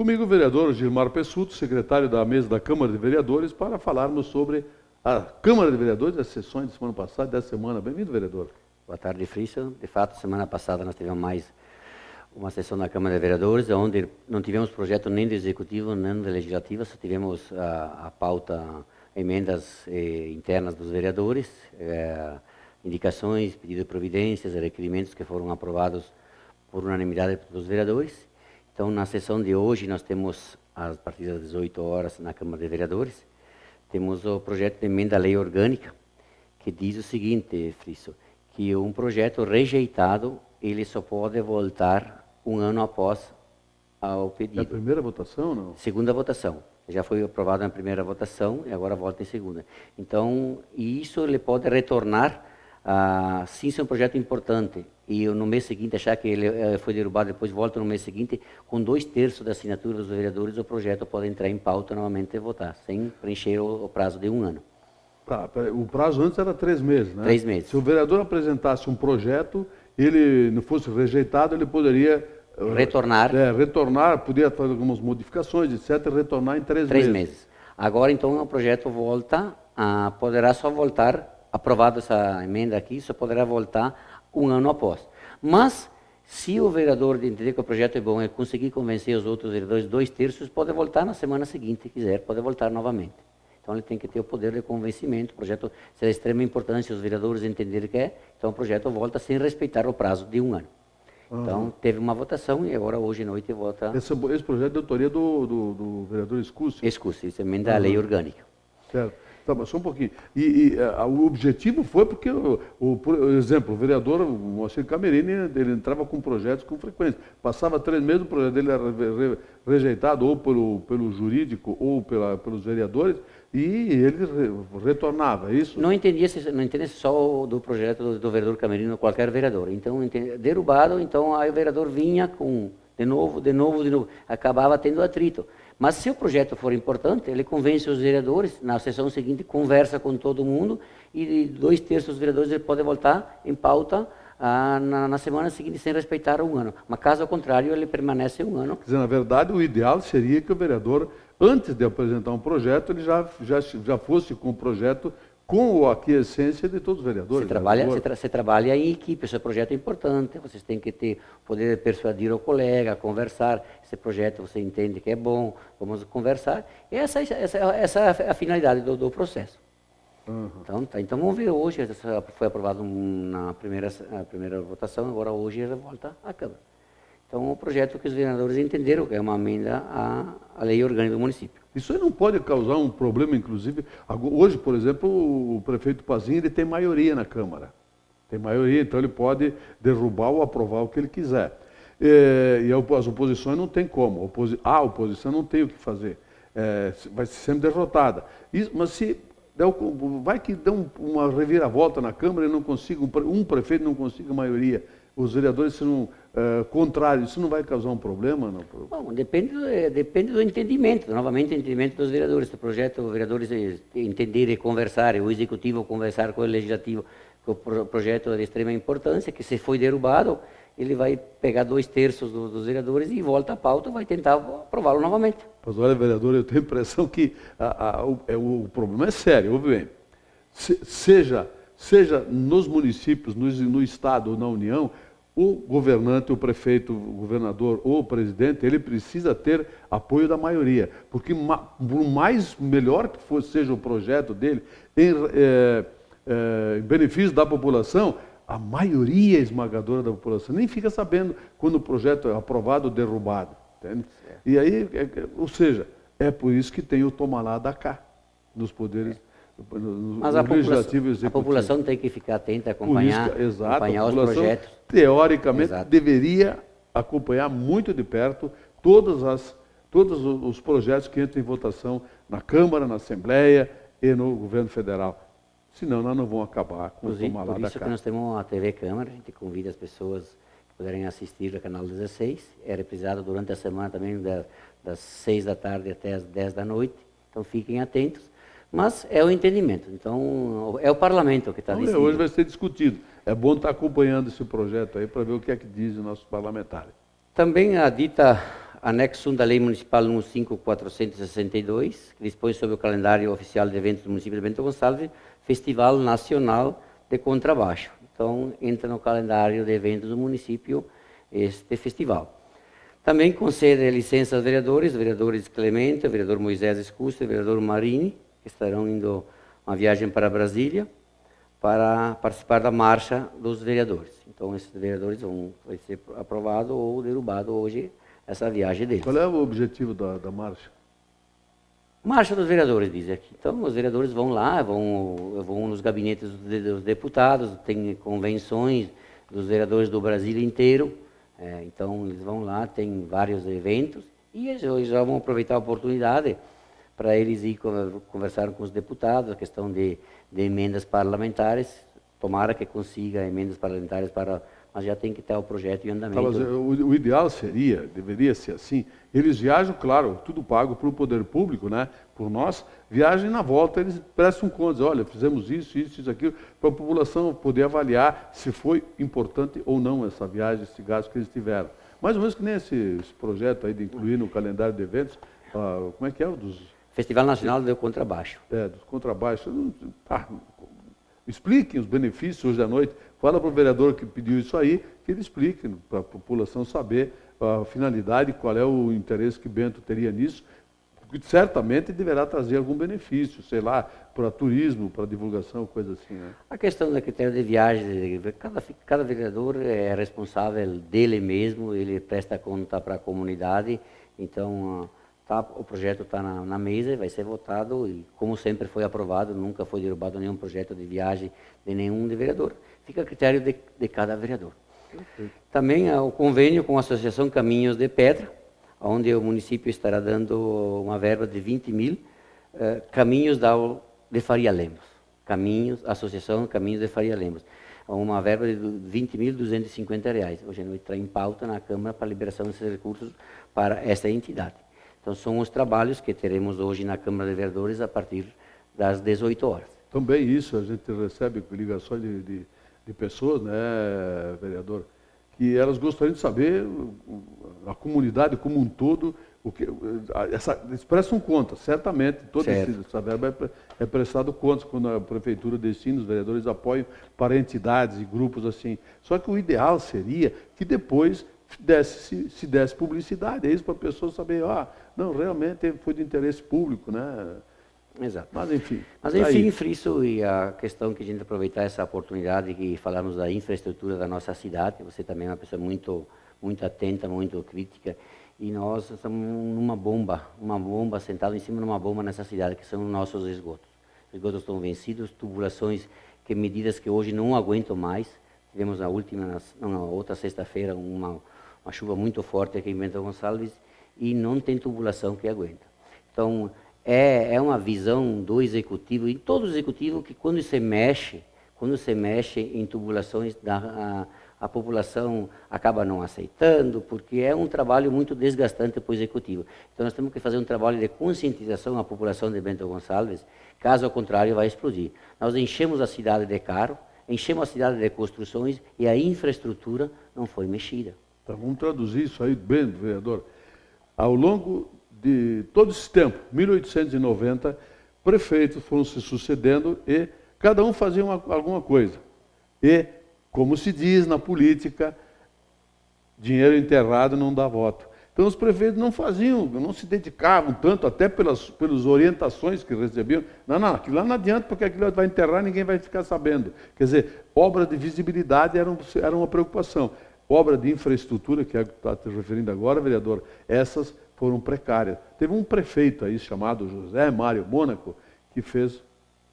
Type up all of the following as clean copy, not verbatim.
Comigo o vereador Gilmar Pessuto, secretário da mesa da Câmara de Vereadores, para falarmos sobre a Câmara de Vereadores, as sessões de semana passada e dessa semana. Bem-vindo, vereador. Boa tarde, Friso. De fato, semana passada nós tivemos mais uma sessão da Câmara de Vereadores, onde não tivemos projeto nem do Executivo, nem do Legislativo, só tivemos a pauta, emendas internas dos vereadores, indicações, pedido de providências, requerimentos que foram aprovados por unanimidade dos vereadores. Então, na sessão de hoje, nós temos, a partir das 18 horas, na Câmara de Vereadores, temos o projeto de emenda à lei orgânica, que diz o seguinte, Friso, que um projeto rejeitado, ele só pode voltar um ano após ao pedido. É a primeira votação, não? Segunda votação. Já foi aprovado na primeira votação e agora volta em segunda. Então, isso ele pode retornar, sim, se é um projeto importante, e no mês seguinte achar que ele foi derrubado, depois volta no mês seguinte, com 2/3 da assinatura dos vereadores, o projeto pode entrar em pauta novamente e votar, sem preencher o prazo de um ano. Tá, o prazo antes era 3 meses, né? 3 meses. Se o vereador apresentasse um projeto, ele não fosse rejeitado, ele poderia retornar. Retornar, podia fazer algumas modificações, etc., e retornar em 3 meses. 3 meses. Agora, então, o projeto volta, poderá só voltar, aprovado essa emenda aqui, só poderá voltar um ano após. Mas, se o vereador entender que o projeto é bom e conseguir convencer os outros vereadores, 2/3, pode voltar na semana seguinte, se quiser, pode voltar novamente. Então, ele tem que ter o poder de convencimento. O projeto será de extrema importância, os vereadores entenderem que é, então o projeto volta sem respeitar o prazo de um ano. Então, teve uma votação e agora, hoje à noite, vota... Esse projeto é de autoria do vereador Escúcio? Escúcio, isso é emenda à lei orgânica. Certo. Tá, mas só um pouquinho. O objetivo foi porque, por exemplo, o vereador Moacir Camerini, ele entrava com projetos com frequência. Passava 3 meses, o projeto dele era rejeitado ou pelo jurídico ou pelos vereadores, e ele retornava, é isso? Não entendia só do projeto do vereador Camerino, qualquer vereador. Então, derrubado, então aí o vereador vinha com de novo, acabava tendo atrito. Mas se o projeto for importante, ele convence os vereadores, na sessão seguinte conversa com todo mundo, e 2/3 dos vereadores ele pode voltar em pauta na semana seguinte sem respeitar um ano. Mas caso contrário, ele permanece um ano. Quer dizer, na verdade, o ideal seria que o vereador, antes de apresentar um projeto, ele já fosse com o projeto com a aquiescência de todos os vereadores. Você trabalha em equipe, esse projeto é importante, vocês têm que ter poder de persuadir o colega, conversar, esse projeto você entende que é bom, vamos conversar. E essa é a finalidade do processo. Então vamos ver hoje, foi aprovado na primeira votação, agora hoje ele volta à Câmara. Então, o projeto que os vereadores entenderam que é uma emenda à lei orgânica do município. Isso aí não pode causar um problema, inclusive. Hoje, por exemplo, o prefeito Pazinho ele tem maioria na Câmara. Tem maioria, então ele pode derrubar ou aprovar o que ele quiser. E as oposições não tem como. A oposição não tem o que fazer. Vai ser sempre derrotada. Mas se vai que dá uma reviravolta na Câmara e não consiga, um prefeito não consiga maioria, os vereadores serão contrários, isso não vai causar um problema? Não? Bom, depende do entendimento, novamente o entendimento dos vereadores. Se o projeto, os vereadores entenderem e conversarem, o executivo conversar com o legislativo, que o projeto é de extrema importância, que se foi derrubado, ele vai pegar 2/3 dos vereadores e volta à pauta, vai tentar aprová-lo novamente. Mas olha, vereador, eu tenho a impressão que o problema é sério, ouve bem. Seja nos municípios, no Estado ou na União, o governante, o prefeito, o governador ou o presidente, ele precisa ter apoio da maioria. Porque por mais melhor que seja o projeto dele, em benefício da população, a maioria esmagadora da população nem fica sabendo quando o projeto é aprovado ou derrubado. Entende? E aí, ou seja, é por isso que tem o toma lá da cá, nos poderes... Mas a população tem que ficar atenta, acompanhar os projetos. Teoricamente, deveria acompanhar muito de perto todos os projetos que entram em votação na Câmara, na Assembleia e no Governo Federal. Senão, nós não vamos acabar com o tomar lá da cá. Por isso que nós temos a TV Câmara, a gente convida as pessoas que puderem assistir ao canal 16. É reprisado durante a semana também, das 6 da tarde até as 10 da noite. Então, fiquem atentos. Mas é o entendimento, então é o parlamento que está decidindo. Hoje vai ser discutido. É bom estar acompanhando esse projeto aí para ver o que é que dizem os nossos parlamentares. Também a dita anexo 1 da Lei Municipal número 5.462, que dispõe sobre o calendário oficial de eventos do município de Bento Gonçalves, Festival Nacional de Contrabaixo. Então, entra no calendário de eventos do município este festival. Também concede licença aos vereadores, o vereador Clemente, o vereador Moisés Escuso e o vereador Marini, que estarão indo uma viagem para Brasília, para participar da marcha dos vereadores. Então, esses vereadores vai ser aprovado ou derrubado hoje essa viagem deles. Qual é o objetivo da marcha? Marcha dos vereadores, diz aqui. Então, os vereadores vão lá, vão nos gabinetes dos deputados, tem convenções dos vereadores do Brasil inteiro. Então, eles vão lá, tem vários eventos, e eles já vão aproveitar a oportunidade para eles ir conversar com os deputados, a questão de emendas parlamentares. Tomara que consiga emendas parlamentares mas já tem que ter o projeto em andamento. Mas o ideal deveria ser assim, eles viajam, claro, tudo pago pelo poder público, né? Por nós, viagem na volta, eles prestam contas, olha, fizemos isso, aquilo, para a população poder avaliar se foi importante ou não essa viagem, esse gasto que eles tiveram. Mais ou menos que nem esse projeto aí de incluir no calendário de eventos, como é que é o dos... Festival Nacional do Contrabaixo. Dos contrabaixos. Expliquem os benefícios hoje à noite. Fala para o vereador que pediu isso aí, que ele explique para a população saber a finalidade, qual é o interesse que Bento teria nisso, porque certamente deverá trazer algum benefício, sei lá, para turismo, para divulgação, coisa assim. Né? A questão do critério de viagem, cada vereador é responsável dele mesmo, ele presta conta para a comunidade, então o projeto está na mesa, vai ser votado e, como sempre foi aprovado, nunca foi derrubado nenhum projeto de viagem de nenhum vereador. Fica a critério de cada vereador. Perfeito. Também há o convênio com a Associação Caminhos de Pedra, onde o município estará dando uma verba de 20 mil caminhos de Faria Lemos. Associação Caminhos de Faria Lemos. Uma verba de R$ 20.250. Hoje não está em pauta na Câmara para a liberação desses recursos para essa entidade. Então, são os trabalhos que teremos hoje na Câmara de Vereadores a partir das 18 horas. Também isso, a gente recebe ligações de pessoas, né, vereador, que elas gostariam de saber, a comunidade como um todo, eles prestam conta, certamente, toda essa verba é prestado contas quando a prefeitura destina, os vereadores apoiam para entidades e grupos assim. Só que o ideal seria que depois se desse publicidade, é isso para a pessoa saber, não, realmente foi de interesse público, né? Exato. Mas enfim, friso e a questão que a gente aproveitar essa oportunidade que falamos da infraestrutura da nossa cidade, você também é uma pessoa muito atenta, muito crítica, e nós estamos numa bomba sentada em cima de uma bomba nessa cidade, que são os nossos esgotos. Os esgotos estão vencidos, tubulações, medidas que hoje não aguentam mais. Tivemos na outra sexta-feira uma chuva muito forte aqui em Bento Gonçalves e não tem tubulação que aguenta. Então, é uma visão do executivo, e todo executivo, que quando se mexe em tubulações, a população acaba não aceitando, porque é um trabalho muito desgastante para o executivo. Então, nós temos que fazer um trabalho de conscientização à população de Bento Gonçalves, caso ao contrário, vai explodir. Nós enchemos a cidade de carro, enchemos a cidade de construções e a infraestrutura não foi mexida. Então, vamos traduzir isso aí bem, vereador. Ao longo de todo esse tempo, 1890, prefeitos foram se sucedendo e cada um fazia alguma coisa. E, como se diz na política, dinheiro enterrado não dá voto. Então os prefeitos não se dedicavam tanto, até pelas orientações que recebiam. Não, aquilo lá não adianta, porque aquilo vai enterrar, ninguém vai ficar sabendo. Quer dizer, obra de visibilidade era uma preocupação. Obra de infraestrutura, que é o que está te referindo agora, vereador, essas foram precárias. Teve um prefeito aí chamado José Mário Mônaco, que fez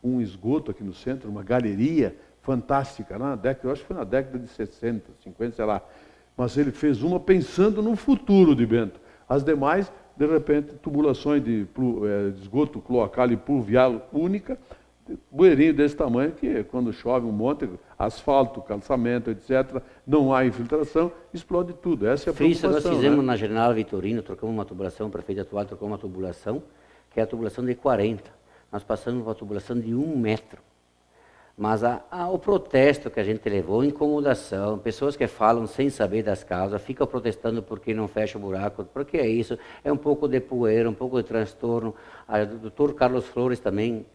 um esgoto aqui no centro, uma galeria fantástica, eu acho que foi na década de 60, 50, sei lá. Mas ele fez uma pensando no futuro de Bento. As demais, de repente, tubulações de esgoto cloacal e pluvial única, bueirinho desse tamanho, que quando chove um monte, asfalto, calçamento, etc., não há infiltração, explode tudo. Essa é a preocupação. Nós fizemos na General Vitorino, trocamos uma tubulação, o prefeito atual trocou uma tubulação, que é a tubulação de 40. Nós passamos uma tubulação de 1 metro. Mas o protesto que a gente levou, incomodação, pessoas que falam sem saber das causas, ficam protestando porque não fecha o buraco, porque é isso, é um pouco de poeira, um pouco de transtorno. O doutor Carlos Flores também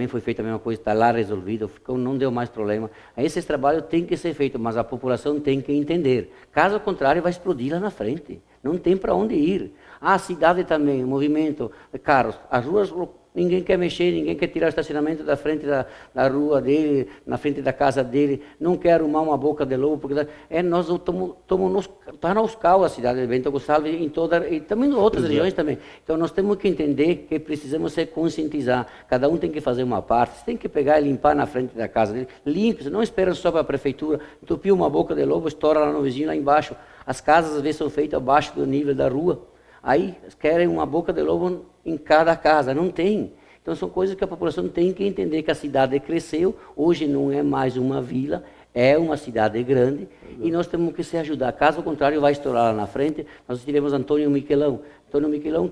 foi feita a mesma coisa, está lá resolvido, não deu mais problema. Esse trabalho tem que ser feito, mas a população tem que entender. Caso contrário, vai explodir lá na frente. Não tem para onde ir. A cidade também, o movimento de carros, as ruas, ninguém quer mexer, ninguém quer tirar o estacionamento da frente da rua dele, na frente da casa dele, não quer arrumar uma boca de lobo, porque nós estamos tá nos caos a cidade de Bento Gonçalves e também em outras regiões também. Então nós temos que entender que precisamos se conscientizar, cada um tem que fazer uma parte, você tem que pegar e limpar na frente da casa dele, limpe, não espera só para a prefeitura, entupiu uma boca de lobo, estoura lá no vizinho, lá embaixo, as casas às vezes são feitas abaixo do nível da rua, aí querem uma boca de lobo em cada casa, não tem. Então são coisas que a população tem que entender, que a cidade cresceu, hoje não é mais uma vila, é uma cidade grande, e nós temos que se ajudar. Caso contrário, vai estourar lá na frente. Nós tivemos Antônio Miquelão,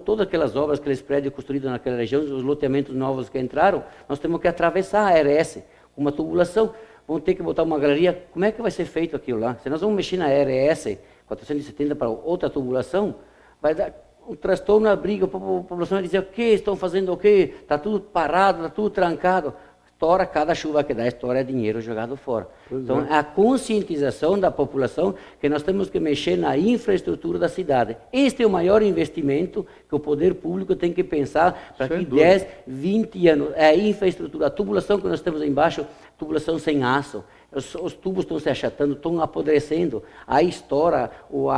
todas aquelas obras, aqueles prédios construídos naquela região, os loteamentos novos que entraram, nós temos que atravessar a RS, uma tubulação, vamos ter que botar uma galeria. Como é que vai ser feito aquilo lá? Se nós vamos mexer na RS 470 para outra tubulação, vai dar um transtorno, na briga, a população vai dizer: o que estão fazendo, o que? Está tudo parado, está tudo trancado. Estoura, cada chuva que dá, estoura, é dinheiro jogado fora. Então, é a conscientização da população que nós temos que mexer na infraestrutura da cidade. Este é o maior investimento que o poder público tem que pensar para que 10, 20 anos. É a infraestrutura, a tubulação que nós temos embaixo, tubulação sem aço. Os tubos estão se achatando, estão apodrecendo, aí estoura, o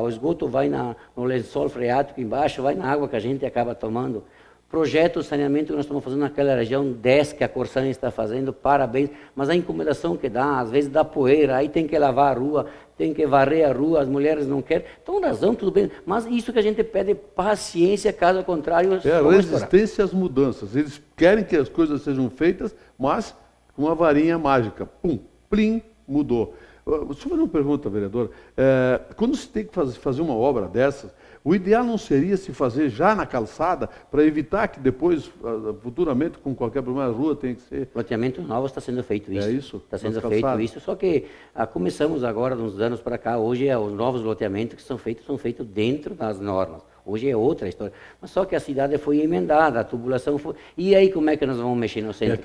esgoto vai no lençol freático embaixo, vai na água que a gente acaba tomando. Projeto de saneamento que nós estamos fazendo naquela região, 10 que a Corsan está fazendo, parabéns, mas a incomodação que dá, às vezes dá poeira, aí tem que lavar a rua, tem que varrer a rua, as mulheres não querem, então razão, tudo bem, mas isso que a gente pede paciência, caso contrário... É a resistência às mudanças, eles querem que as coisas sejam feitas, mas... uma varinha mágica, pum, plim, mudou. O senhor não pergunta, vereador, quando se tem que fazer uma obra dessas, o ideal não seria se fazer já na calçada, para evitar que depois, futuramente, com qualquer problema, a rua tem que ser... Loteamento novo está sendo feito isso. É isso? Está sendo feito isso, só que começamos agora, uns anos para cá, hoje os novos loteamentos que são feitos dentro das normas. Hoje é outra história. Mas só que a cidade foi emendada, a tubulação foi... E aí como é que nós vamos mexer no centro?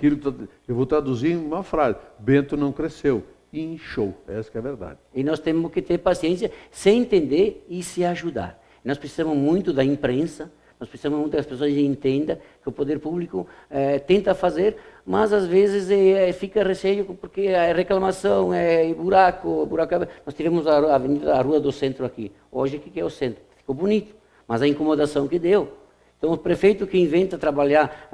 Eu vou traduzir em uma frase. Bento não cresceu, inchou. Essa que é a verdade. E nós temos que ter paciência, se entender e se ajudar. Nós precisamos muito da imprensa, nós precisamos muito que as pessoas entendam que o poder público tenta fazer, mas às vezes fica receio porque é reclamação, é buraco. Nós tivemos a Rua do Centro aqui. Hoje o que é o centro? Ficou bonito. Mas a incomodação que deu. Então, o prefeito que inventa trabalhar,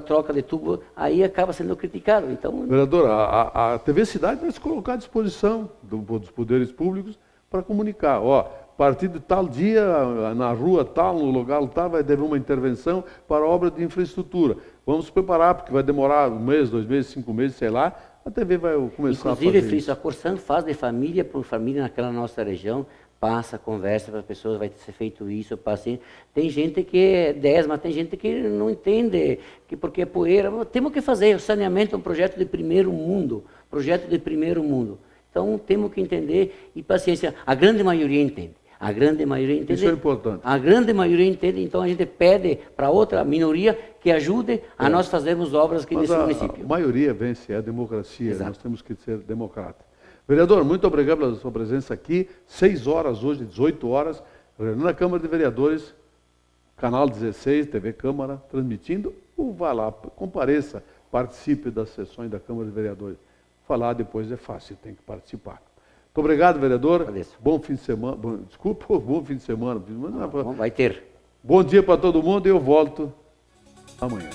troca de tubo, aí acaba sendo criticado. Então, vereador, a TV Cidade vai se colocar à disposição dos poderes públicos para comunicar. Ó, a partir de tal dia, na rua tal, no lugar tal, vai haver uma intervenção para obra de infraestrutura. Vamos se preparar, porque vai demorar 1 mês, 2 meses, 5 meses, sei lá. A TV vai começar a fazer isso. Inclusive, a Corsan faz de família por família naquela nossa região, passa, conversa para as pessoas, vai ser feito isso, paciência. Tem gente que é 10, mas tem gente que não entende, porque é poeira. Temos que fazer, o saneamento é um projeto de primeiro mundo, Então, temos que entender e paciência. A grande maioria entende. Isso é importante. A grande maioria entende, então a gente pede para outra minoria que ajude a nós fazermos obras aqui nesse município. A maioria vence, é a democracia, Exato. Nós temos que ser democratas. Vereador, muito obrigado pela sua presença aqui. 6 horas hoje, 18 horas, na Câmara de Vereadores, canal 16, TV Câmara, transmitindo. Vá lá, compareça, participe das sessões da Câmara de Vereadores. Falar depois é fácil, tem que participar. Muito obrigado, vereador. Agradeço. Bom fim de semana. Bom fim de semana. Vai ter. Bom dia para todo mundo e eu volto amanhã.